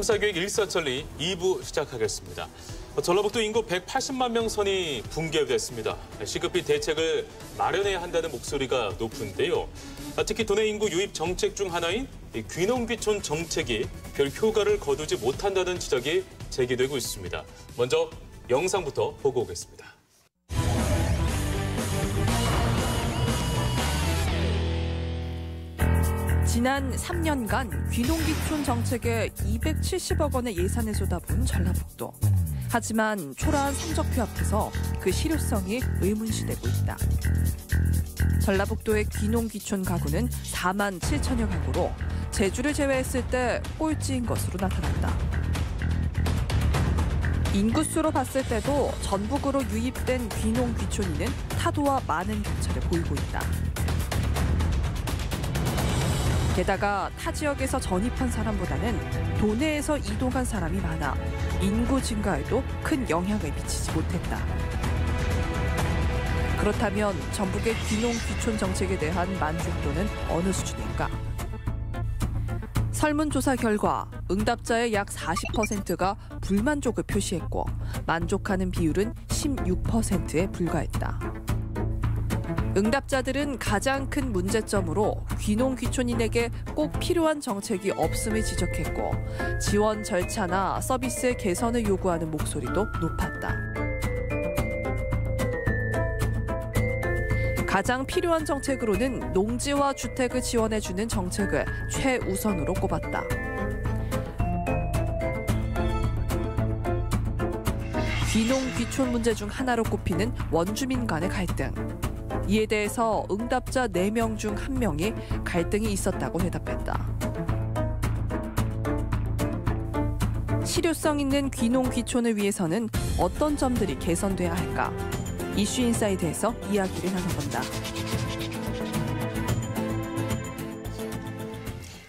탐사계획 일사천리 2부 시작하겠습니다. 전라북도 인구 180만 명 선이 붕괴됐습니다. 시급히 대책을 마련해야 한다는 목소리가 높은데요. 특히 도내 인구 유입 정책 중 하나인 귀농귀촌 정책이 별 효과를 거두지 못한다는 지적이 제기되고 있습니다. 먼저 영상부터 보고 오겠습니다. 지난 3년간 귀농귀촌 정책에 270억 원의 예산을 쏟아부은 전라북도. 하지만 초라한 성적표 앞에서 그 실효성이 의문시되고 있다. 전라북도의 귀농귀촌 가구는 4만 7천여 가구로 제주를 제외했을 때 꼴찌인 것으로 나타났다. 인구수로 봤을 때도 전북으로 유입된 귀농귀촌인은 타도와 많은 격차를 보이고 있다. 게다가 타 지역에서 전입한 사람보다는 도내에서 이동한 사람이 많아 인구 증가에도 큰 영향을 미치지 못했다. 그렇다면 전북의 귀농귀촌 정책에 대한 만족도는 어느 수준일까? 설문조사 결과 응답자의 약 40%가 불만족을 표시했고 만족하는 비율은 16%에 불과했다. 응답자들은 가장 큰 문제점으로 귀농귀촌인에게 꼭 필요한 정책이 없음을 지적했고 지원 절차나 서비스의 개선을 요구하는 목소리도 높았다. 가장 필요한 정책으로는 농지와 주택을 지원해주는 정책을 최우선으로 꼽았다. 귀농귀촌 문제 중 하나로 꼽히는 원주민 간의 갈등. 이에 대해서 응답자 4명 중 1명이 갈등이 있었다고 대답했다. 실효성 있는 귀농귀촌을 위해서는 어떤 점들이 개선돼야 할까? 이슈인사이드에서 이야기를 나눠본다.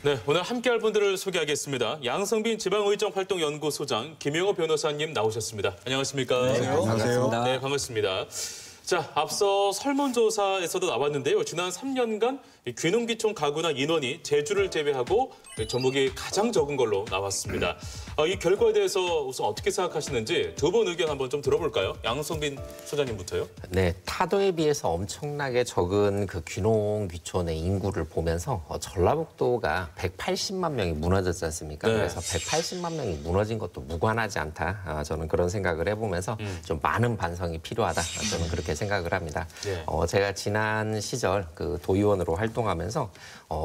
네, 오늘 함께할 분들을 소개하겠습니다. 양성빈 지방의정활동연구소장 김영호 변호사님 나오셨습니다. 안녕하십니까? 네, 안녕하세요. 네, 반갑습니다. 자, 앞서 설문조사에서도 나왔는데요. 지난 3년간 귀농귀촌 가구나 인원이 제주를 제외하고 전북이 가장 적은 걸로 나왔습니다. 이 결과에 대해서 우선 어떻게 생각하시는지 두 분 의견 한번 좀 들어볼까요? 양성빈 소장님부터요. 네, 타도에 비해서 엄청나게 적은 그 귀농귀촌의 인구를 보면서 전라북도가 180만 명이 무너졌지 않습니까? 네. 그래서 180만 명이 무너진 것도 무관하지 않다. 저는 그런 생각을 해보면서 좀 많은 반성이 필요하다. 저는 그렇게 생각을 합니다. 네. 제가 지난 시절 그 도의원으로 활동하면서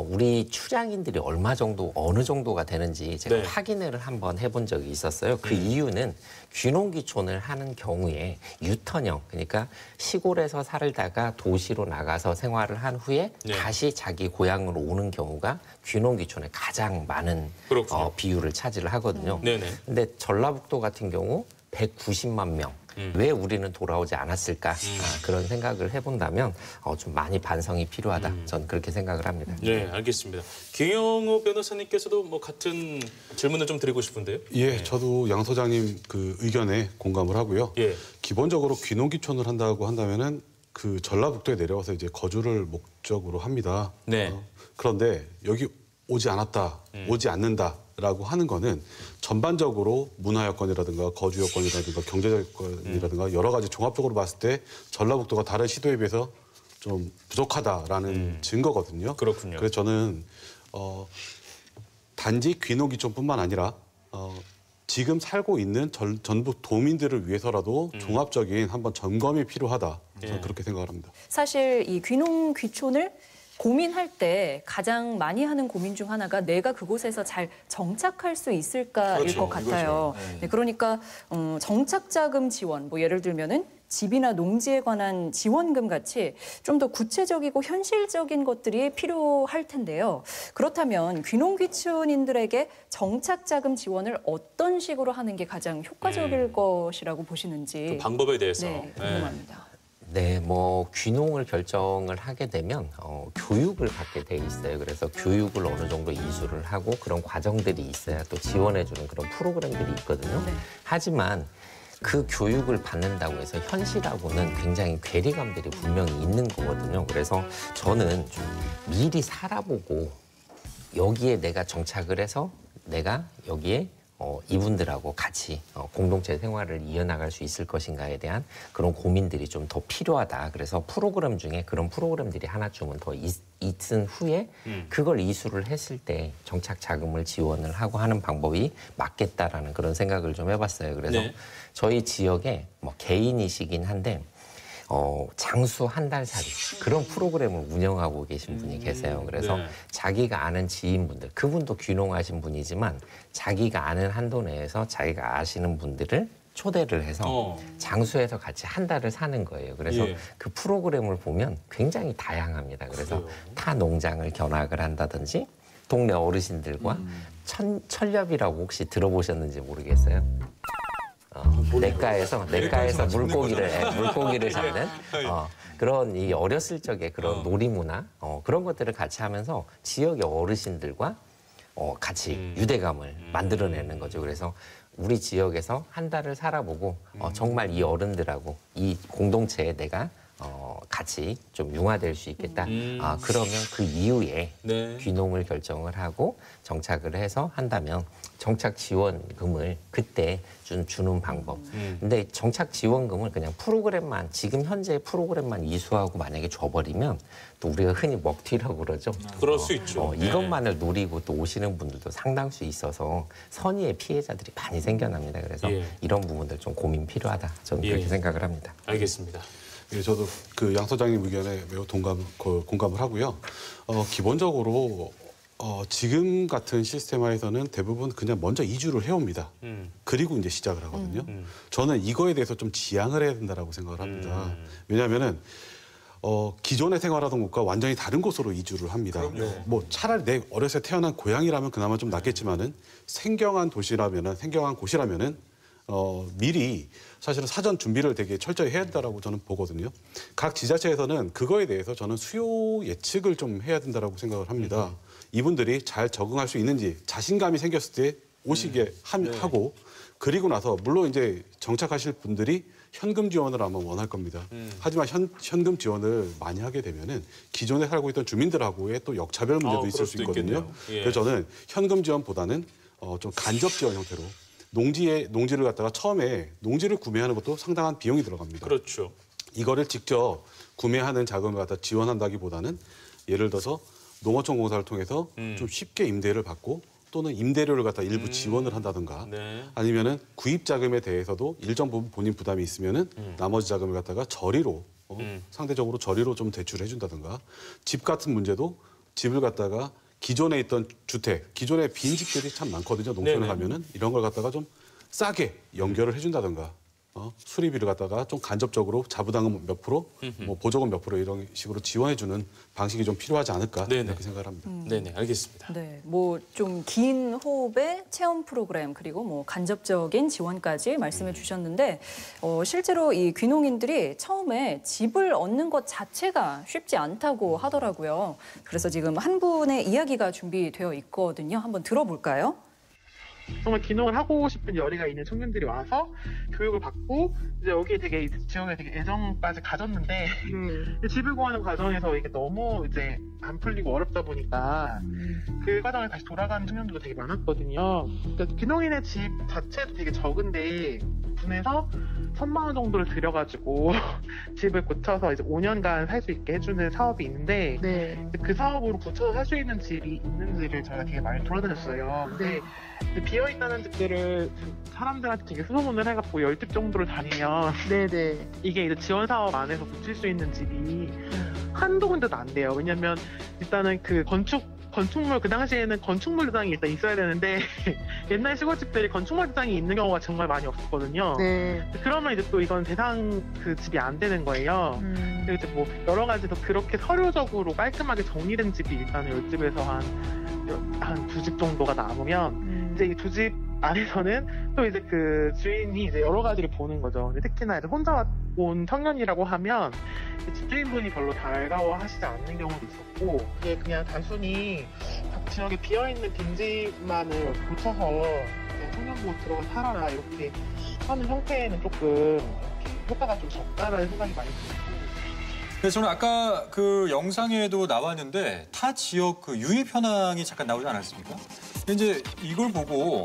우리 출향인들이 얼마 정도, 어느 정도가 되는지 제가 네. 확인을 한번 해본 적이 있었어요. 그 이유는 귀농귀촌을 하는 경우에 유턴형, 그러니까 시골에서 살다가 도시로 나가서 생활을 한 후에 네. 다시 자기 고향으로 오는 경우가 귀농귀촌의 가장 많은 비율을 차지를 하거든요. 네네. 근데 전라북도 같은 경우 190만 명. 왜 우리는 돌아오지 않았을까? 그런 생각을 해본다면 좀 많이 반성이 필요하다. 전 그렇게 생각을 합니다. 네, 알겠습니다. 김영호 변호사님께서도 뭐 같은 질문을 좀 드리고 싶은데요. 예, 네. 저도 양 소장님 그 의견에 공감을 하고요. 예. 기본적으로 귀농귀촌을 한다고 한다면은 그 전라북도에 내려와서 이제 거주를 목적으로 합니다. 네. 그런데 여기 오지 않았다, 오지 않는다라고 하는 거는 전반적으로 문화 여건이라든가 거주 여건이라든가 경제 여건이라든가 여러 가지 종합적으로 봤을 때 전라북도가 다른 시도에 비해서 좀 부족하다라는 증거거든요. 그렇군요. 그래서 저는 단지 귀농귀촌뿐만 아니라 지금 살고 있는 전북 도민들을 위해서라도 종합적인 한번 점검이 필요하다. 저는 그렇게 생각을 합니다. 사실 이 귀농귀촌을 고민할 때 가장 많이 하는 고민 중 하나가 내가 그곳에서 잘 정착할 수 있을까일 그렇죠, 것 같아요. 이거죠. 네, 그러니까 정착자금 지원, 뭐 예를 들면은 집이나 농지에 관한 지원금 같이 좀 더 구체적이고 현실적인 것들이 필요할 텐데요. 그렇다면 귀농귀촌인들에게 정착자금 지원을 어떤 식으로 하는 게 가장 효과적일 것이라고 보시는지 그 방법에 대해서. 네, 궁금합니다. 네, 뭐 귀농을 결정을 하게 되면 교육을 받게 돼 있어요. 그래서 교육을 어느 정도 이수를 하고 그런 과정들이 있어야 또 지원해주는 그런 프로그램들이 있거든요. 네. 하지만 그 교육을 받는다고 해서 현실하고는 굉장히 괴리감들이 분명히 있는 거거든요. 그래서 저는 좀 미리 살아보고 여기에 내가 정착을 해서 내가 여기에 이분들하고 같이 공동체 생활을 이어나갈 수 있을 것인가에 대한 그런 고민들이 좀 더 필요하다. 그래서 프로그램 중에 그런 프로그램들이 하나쯤은 더 있은 후에 그걸 이수를 했을 때 정착 자금을 지원을 하고 하는 방법이 맞겠다라는 그런 생각을 좀 해봤어요. 그래서 네. 저희 지역에 뭐 개인이시긴 한데 장수 한 달 살이 그런 프로그램을 운영하고 계신 분이 계세요. 그래서 네. 자기가 아는 지인분들, 그분도 귀농하신 분이지만 자기가 아는 한도 내에서 자기가 아시는 분들을 초대를 해서 장수해서 같이 한 달을 사는 거예요. 그래서 예. 그 프로그램을 보면 굉장히 다양합니다. 그래서 그래요? 타 농장을 견학을 한다든지 동네 어르신들과 철렵이라고 혹시 들어보셨는지 모르겠어요. 냇가에서 물고기를 잡는 그런 이 어렸을 적에 그런 놀이문화 그런 것들을 같이 하면서 지역의 어르신들과 같이 유대감을 만들어내는 거죠. 그래서 우리 지역에서 한 달을 살아보고 정말 이 어른들하고 이 공동체에 내가 같이 좀 융화될 수 있겠다. 그러면 그 이후에 네. 귀농을 결정을 하고 정착을 해서 한다면 정착 지원금을 그때 주는 방법. 근데 정착 지원금을 그냥 프로그램만 지금 현재 프로그램만 이수하고 만약에 줘버리면 또 우리가 흔히 먹튀라고 그러죠. 그럴 수 있죠. 네. 이것만을 노리고 또 오시는 분들도 상당수 있어서 선의의 피해자들이 많이 생겨납니다. 그래서 예. 이런 부분들 좀 고민 필요하다. 저는 예. 그렇게 생각을 합니다. 알겠습니다. 예, 저도 그 양 소장님 의견에 매우 공감을 하고요. 기본적으로 지금 같은 시스템화에서는 대부분 그냥 먼저 이주를 해옵니다. 그리고 이제 시작을 하거든요. 저는 이거에 대해서 좀 지양을 해야 된다라고 생각을 합니다. 왜냐하면은 기존에 생활하던 곳과 완전히 다른 곳으로 이주를 합니다. 뭐 차라리 내 어렸을 때 태어난 고향이라면 그나마 좀 낫겠지만은 생경한 곳이라면은 미리 사실은 사전 준비를 되게 철저히 해야 된다라고 저는 보거든요. 각 지자체에서는 그거에 대해서 저는 수요 예측을 좀 해야 된다라고 생각을 합니다. 이분들이 잘 적응할 수 있는지 자신감이 생겼을 때 오시게 하고 그리고 나서 물론 이제 정착하실 분들이 현금 지원을 아마 원할 겁니다. 하지만 현금 지원을 많이 하게 되면은 기존에 살고 있던 주민들하고의 또 역차별 문제도 있을 수 있거든요. 예. 그래서 저는 현금 지원보다는 좀 간접 지원 형태로 농지를 갖다가 처음에 농지를 구매하는 것도 상당한 비용이 들어갑니다. 그렇죠. 이거를 직접 구매하는 자금을 갖다 지원한다기보다는 예를 들어서 농어촌 공사를 통해서 좀 쉽게 임대를 받고 또는 임대료를 갖다 일부 지원을 한다든가 네. 아니면은 구입 자금에 대해서도 일정 부분 본인 부담이 있으면은 나머지 자금을 갖다가 저리로 상대적으로 저리로 좀 대출해 준다든가 집 같은 문제도 집을 갖다가 기존에 있던 주택, 기존에 빈집들이 참 많거든요. 농촌에 네네. 가면은 이런 걸 갖다가 좀 싸게 연결을 해준다든가 수리비를 갖다가 좀 간접적으로 자부담금 몇 프로, 뭐 보조금 몇 프로 이런 식으로 지원해주는 방식이 좀 필요하지 않을까 네네. 이렇게 생각을 합니다. 네네, 알겠습니다. 네, 뭐 좀 긴 호흡의 체험 프로그램 그리고 뭐 간접적인 지원까지 말씀해 주셨는데 실제로 이 귀농인들이 처음에 집을 얻는 것 자체가 쉽지 않다고 하더라고요. 그래서 지금 한 분의 이야기가 준비되어 있거든요. 한번 들어볼까요? 정말 귀농을 하고 싶은 열의가 있는 청년들이 와서 교육을 받고 이제 여기에 되게 지역에 되게 애정까지 가졌는데 집을 구하는 과정에서 이게 너무 이제 안 풀리고 어렵다 보니까 그 과정에 다시 돌아가는 청년들도 되게 많았거든요. 그러니까 귀농인의 집 자체도 되게 적은데 군에서 1,000만 원 정도를 들여가지고 집을 고쳐서 이제 5년간 살 수 있게 해주는 사업이 있는데 그 사업으로 고쳐서 살 수 있는 집이 있는지를 저희가 되게 많이 돌아다녔어요. 근데 비어있다는 집들을 사람들한테 되게 수소문을 해갖고 10집 정도를 다니면 이게 이제 지원 사업 안에서 붙일 수 있는 집이 한두 군데도 안 돼요. 왜냐면 일단은 그 건축물 그 당시에는 건축물 대장이 일단 있어야 되는데 옛날 시골집들이 건축물 대장이 있는 경우가 정말 많이 없었거든요. 그러면 이제 또 이건 대상 그 집이 안 되는 거예요. 그리고 이제 뭐 여러 가지 더 그렇게 서류적으로 깔끔하게 정리된 집이 일단 10집에서 한 2집 정도가 남으면 이제 이 2집 안에서는 또 이제 그 주인이 이제 여러 가지를 보는 거죠. 근데 특히나 이제 혼자 온 청년이라고 하면 집주인분이 별로 달가워하시지 않는 경우도 있었고 이게 그냥 단순히 각 지역에 비어있는 빈집만을 고쳐서 그냥 청년 보고 들어가 살아라 이렇게 하는 형태에는 조금 이렇게 효과가 좀 적다라는 생각이 많이 들고 네, 저는 아까 그 영상에도 나왔는데 타 지역 그 유입 현황이 잠깐 나오지 않았습니까? 이제 이걸 보고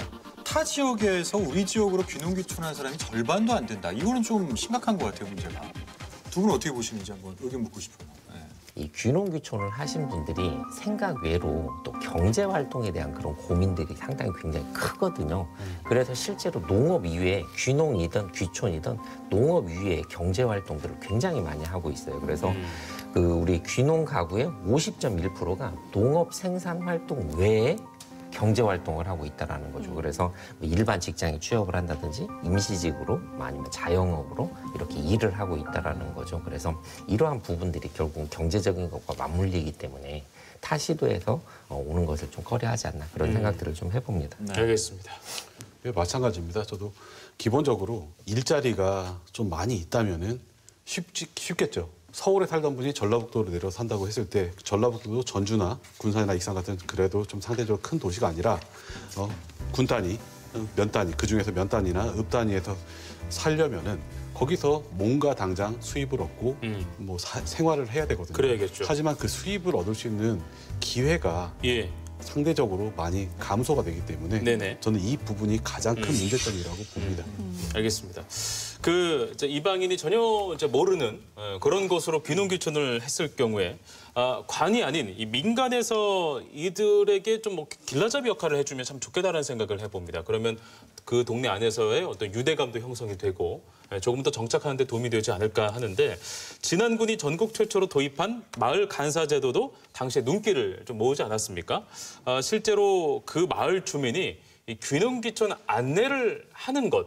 타 지역에서 우리 지역으로 귀농 귀촌한 사람이 절반도 안 된다. 이거는 좀 심각한 것 같아요, 문제가. 두 분은 어떻게 보시는지 한번 의견 묻고 싶어요. 네. 이 귀농 귀촌을 하신 분들이 생각 외로 또 경제 활동에 대한 그런 고민들이 상당히 굉장히 크거든요. 그래서 실제로 농업 이외에 귀농이든 귀촌이든 농업 이외에 경제 활동들을 굉장히 많이 하고 있어요. 그래서 그 우리 귀농 가구의 50.1%가 농업 생산 활동 외에 경제 활동을 하고 있다라는 거죠. 그래서 일반 직장에 취업을 한다든지 임시직으로 아니면 자영업으로 이렇게 일을 하고 있다라는 거죠. 그래서 이러한 부분들이 결국 경제적인 것과 맞물리기 때문에 타 시도에서 오는 것을 좀 꺼려하지 않나 그런 생각들을 좀 해봅니다. 네. 알겠습니다. 예, 마찬가지입니다. 저도 기본적으로 일자리가 좀 많이 있다면은 쉽겠죠. 서울에 살던 분이 전라북도로 내려 산다고 했을 때 전라북도도 전주나 군산이나 익산 같은 그래도 좀 상대적으로 큰 도시가 아니라 군 단위, 면 단위, 그중에서 면 단위나 읍 단위에서 살려면은 거기서 뭔가 당장 수입을 얻고 뭐 생활을 해야 되거든요. 그래야겠죠. 하지만 그 수입을 얻을 수 있는 기회가 예. 상대적으로 많이 감소가 되기 때문에 네네. 저는 이 부분이 가장 큰 문제점이라고 봅니다. 알겠습니다. 그 이제 이방인이 전혀 이제 모르는 그런 곳으로 귀농 귀촌을 했을 경우에 관이 아닌 이 민간에서 이들에게 좀 뭐 길라잡이 역할을 해주면 참 좋겠다는 생각을 해봅니다. 그러면 그 동네 안에서의 어떤 유대감도 형성이 되고 조금 더 정착하는 데 도움이 되지 않을까 하는데 진안군이 전국 최초로 도입한 마을 간사 제도도 당시에 눈길을 좀 모으지 않았습니까? 실제로 그 마을 주민이 이 귀농 귀촌 안내를 하는 것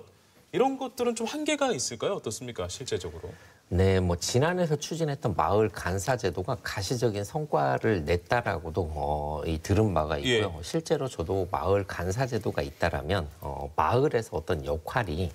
이런 것들은 좀 한계가 있을까요? 어떻습니까? 실제적으로. 네, 뭐 지난해에서 추진했던 마을 간사 제도가 가시적인 성과를 냈다라고도 들은 바가 있고요. 예. 실제로 저도 마을 간사 제도가 있다라면 마을에서 어떤 역할이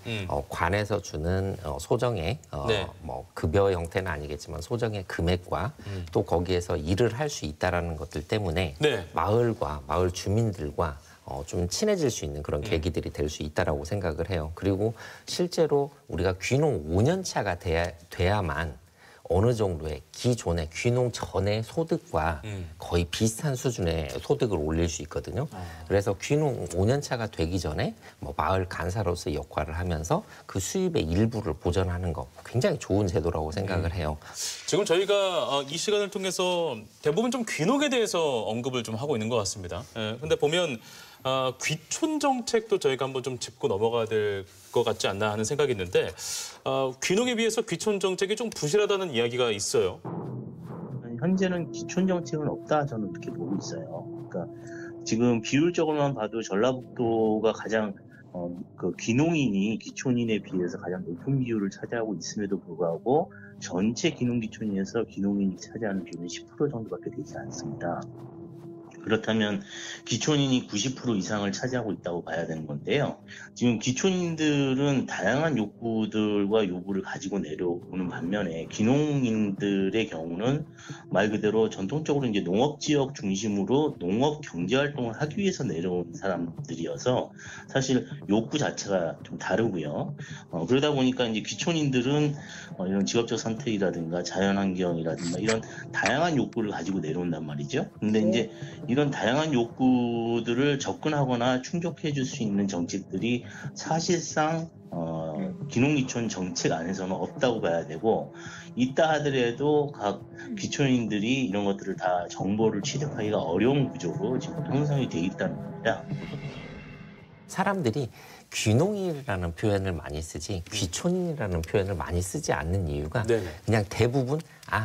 관에서 주는 소정의 네. 뭐 급여 형태는 아니겠지만 소정의 금액과 또 거기에서 일을 할 수 있다라는 것들 때문에 네. 마을과 마을 주민들과 좀 친해질 수 있는 그런 계기들이 될 수 있다라고 생각을 해요. 그리고 실제로 우리가 귀농 5년 차가 돼야만 어느 정도의 기존의 귀농 전의 소득과 거의 비슷한 수준의 소득을 올릴 수 있거든요. 그래서 귀농 5년 차가 되기 전에 뭐 마을 간사로서의 역할을 하면서 그 수입의 일부를 보전하는 거 굉장히 좋은 제도라고 생각을 해요. 지금 저희가 이 시간을 통해서 대부분 좀 귀농에 대해서 언급을 좀 하고 있는 것 같습니다. 근데 보면 귀촌 정책도 저희가 한번 좀 짚고 넘어가야 될 것 같지 않나 하는 생각이 있는데 귀농에 비해서 귀촌 정책이 좀 부실하다는 이야기가 있어요. 현재는 귀촌 정책은 없다 저는 그렇게 보고 있어요. 그러니까 지금 비율적으로만 봐도 전라북도가 가장 그 귀농인이 귀촌인에 비해서 가장 높은 비율을 차지하고 있음에도 불구하고 전체 귀농 귀촌인에서 귀농인이 차지하는 비율은 10% 정도밖에 되지 않습니다. 그렇다면 귀촌인이 90% 이상을 차지하고 있다고 봐야 되는 건데요. 지금 귀촌인들은 다양한 욕구들과 요구를 가지고 내려오는 반면에 귀농인들의 경우는 말 그대로 전통적으로 이제 농업 지역 중심으로 농업 경제 활동을 하기 위해서 내려온 사람들이어서 사실 욕구 자체가 좀 다르고요. 그러다 보니까 이제 귀촌인들은 이런 직업적 선택이라든가 자연환경이라든가 이런 다양한 욕구를 가지고 내려온단 말이죠. 근데 이제 이런 다양한 욕구들을 접근하거나 충족해 줄 수 있는 정책들이 사실상 귀농귀촌 정책 안에서는 없다고 봐야 되고 있다 하더라도 각 귀촌인들이 이런 것들을 다 정보를 취득하기가 어려운 구조로 지금 형성이 돼 있다는 겁니다. 사람들이 귀농인이라는 표현을 많이 쓰지 귀촌인이라는 표현을 많이 쓰지 않는 이유가 네네. 그냥 대부분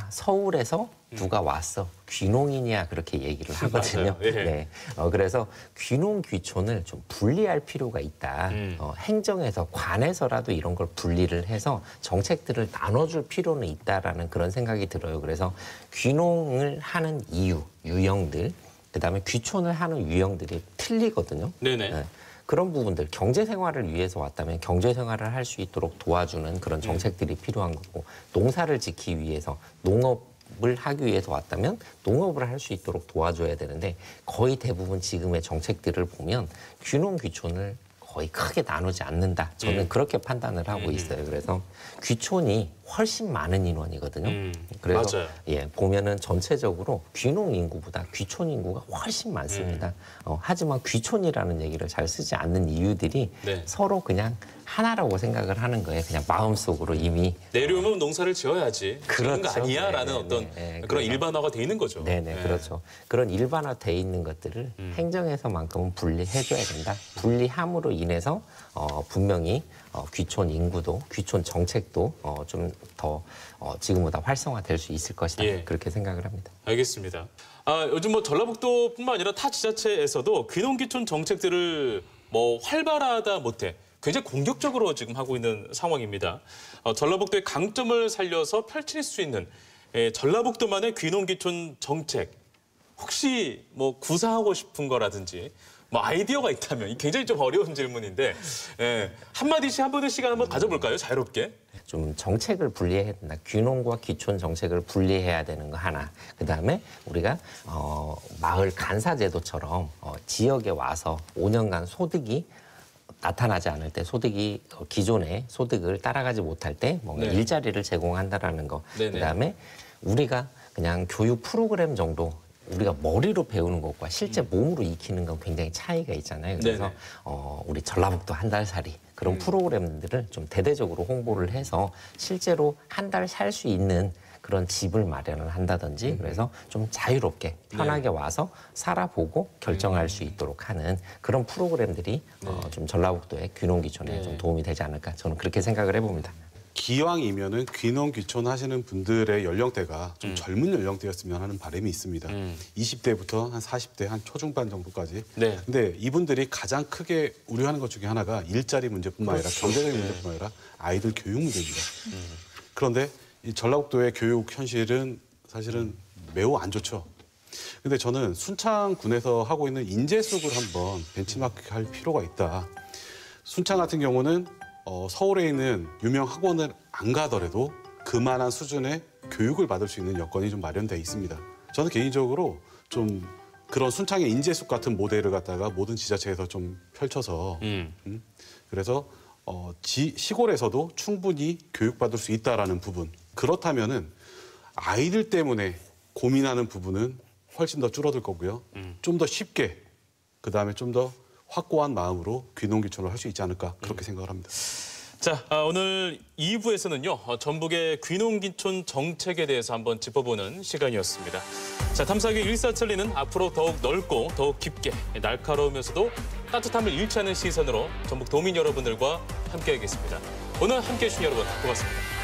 서울에서 누가 왔어 귀농인이야 그렇게 얘기를 하거든요. 맞아요. 예. 네. 그래서 귀농 귀촌을 좀 분리할 필요가 있다. 행정에서 관에서라도 이런 걸 분리를 해서 정책들을 나눠줄 필요는 있다라는 그런 생각이 들어요. 그래서 귀농을 하는 이유, 유형들, 그다음에 귀촌을 하는 유형들이 틀리거든요. 네네. 네. 그런 부분들 경제 생활을 위해서 왔다면 경제 생활을 할 수 있도록 도와주는 그런 정책들이 필요한 거고 농사를 짓기 위해서 농업을 하기 위해서 왔다면 농업을 할 수 있도록 도와줘야 되는데 거의 대부분 지금의 정책들을 보면 귀농 귀촌을 거의 크게 나누지 않는다. 저는 그렇게 판단을 하고 있어요. 그래서 귀촌이 훨씬 많은 인원이거든요. 그래서 맞아요. 예, 보면은 전체적으로 귀농 인구보다 귀촌 인구가 훨씬 많습니다. 하지만 귀촌이라는 얘기를 잘 쓰지 않는 이유들이 네. 서로 그냥 하나라고 생각을 하는 거예요. 그냥 마음속으로 이미 내려오면 농사를 지어야지. 그런 거 그렇죠. 아니야라는 네, 어떤 네, 네. 그런 일반화가 돼 있는 거죠. 네네, 그렇죠. 그런 일반화돼 있는 것들을 행정에서만큼은 분리해줘야 된다. 분리함으로 인해서 분명히 귀촌 인구도, 귀촌 정책도 좀 더 지금보다 활성화될 수 있을 것이다. 예. 그렇게 생각을 합니다. 알겠습니다. 요즘 뭐 전라북도뿐만 아니라 타 지자체에서도 귀농귀촌 정책들을 뭐 활발하다 못해 굉장히 공격적으로 지금 하고 있는 상황입니다. 전라북도의 강점을 살려서 펼칠 수 있는 전라북도만의 귀농귀촌 정책 혹시 뭐 구사하고 싶은 거라든지 뭐 아이디어가 있다면 굉장히 좀 어려운 질문인데 한마디씩 한 분의 시간 한번 가져볼까요? 자유롭게. 좀 정책을 분리해야 된다. 귀농과 귀촌 정책을 분리해야 되는 거 하나. 그다음에 우리가 마을 간사제도처럼 지역에 와서 5년간 소득이 나타나지 않을 때 소득이 기존의 소득을 따라가지 못할 때 뭔가 네. 일자리를 제공한다라는 거. 네네. 그다음에 우리가 그냥 교육 프로그램 정도 우리가 머리로 배우는 것과 실제 몸으로 익히는 건 굉장히 차이가 있잖아요. 그래서 네네. 우리 전라북도 한 달 살이 그런 프로그램들을 좀 대대적으로 홍보를 해서 실제로 한 달 살 수 있는 그런 집을 마련을 한다든지 그래서 좀 자유롭게 편하게 와서 살아보고 결정할 수 있도록 하는 그런 프로그램들이 좀 전라북도의 귀농귀촌에 좀 도움이 되지 않을까 저는 그렇게 생각을 해봅니다. 기왕이면은 귀농 귀촌 하시는 분들의 연령대가 좀 젊은 연령대였으면 하는 바람이 있습니다. 20대부터 한 40대 한 초중반 정도까지. 네. 근데 이분들이 가장 크게 우려하는 것 중에 하나가 일자리 문제뿐만 아니라 경제적인 문제뿐만 아니라 아이들 교육 문제입니다. 그런데 이 전라북도의 교육 현실은 사실은 매우 안 좋죠. 근데 저는 순창군에서 하고 있는 인재수급을 한번 벤치마크할 필요가 있다. 순창 같은 경우는 서울에 있는 유명 학원을 안 가더라도 그만한 수준의 교육을 받을 수 있는 여건이 좀 마련돼 있습니다. 저는 개인적으로 좀 그런 순창의 인재숲 같은 모델을 갖다가 모든 지자체에서 좀 펼쳐서 그래서 시골에서도 충분히 교육받을 수 있다라는 부분. 그렇다면은 아이들 때문에 고민하는 부분은 훨씬 더 줄어들 거고요. 좀 더 쉽게 그다음에 좀 더 확고한 마음으로 귀농귀촌을 할 수 있지 않을까 그렇게 생각을 합니다. 자, 오늘 2부에서는요. 전북의 귀농귀촌 정책에 대해서 한번 짚어보는 시간이었습니다. 자, 탐사기 일사천리는 앞으로 더욱 넓고 더욱 깊게 날카로우면서도 따뜻함을 잃지 않는 시선으로 전북 도민 여러분들과 함께하겠습니다. 오늘 함께해 주신 여러분 고맙습니다.